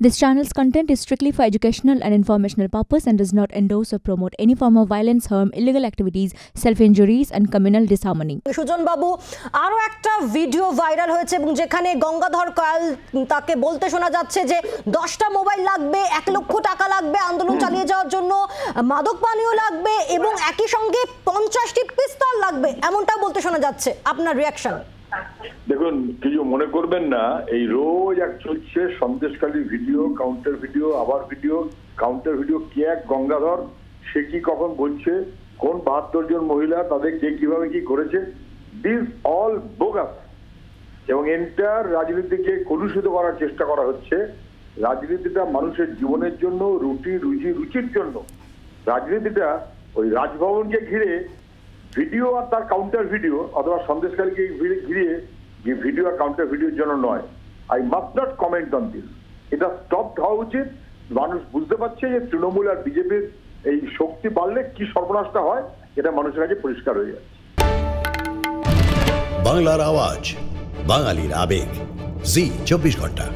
This channel's content is strictly for educational and informational purpose and does not endorse or promote any form of violence, harm, illegal activities, self-injuries and communal disharmony. Sujan বাবু, আরো একটা video viral হয়েছে এবং যেখানে গঙ্গাধর কয়াল তাকে বলতে শোনা যাচ্ছে যে 10টা মোবাইল লাগবে, 1 লক্ষ টাকা লাগবে আন্দোলন চালিয়ে যাওয়ার জন্য, মাদক পানীয় লাগবে এবং একই সঙ্গে 50টি পিস্তল লাগবে, এমনটা বলতে শোনা যাচ্ছে। আপনার রিঅ্যাকশন? দেখুন, কিছু মনে করবেন না, এই রোজ এক চলছে সন্দেশখালী ভিডিও, কাউন্টার ভিডিও, আবার ভিডিও, কাউন্টার ভিডিও। কে এক গঙ্গাধর, সে কি কখন বলছে, কোন 72 জন মহিলা, তাদের কে কিভাবে কি করেছে, দিস অল বোগাস। এবং এন্টার রাজনীতিকে কলুষিত করার চেষ্টা করা হচ্ছে। রাজনীতিটা মানুষের জীবনের জন্য, রুচির জন্য। রাজনীতিটা ওই রাজভবনকে ঘিরে ভিডিও আর তার কাউন্টার ভিডিও অথবা সন্দেশকারীকে ঘিরে যে ভিডিও আর কাউন্টার ভিডিওর জন্য নয়। I must not comment on this. এটা স্টপ হওয়া উচিত। মানুষ বুঝতে পারছে যে তৃণমূল আর বিজেপির এই শক্তি বাড়লে কি সর্বনাশটা হয়, এটা মানুষের কাছে পরিষ্কার হয়ে যাচ্ছে। বাংলার আওয়াজ, বাঙালির আবেগ, জি 24 ঘন্টা।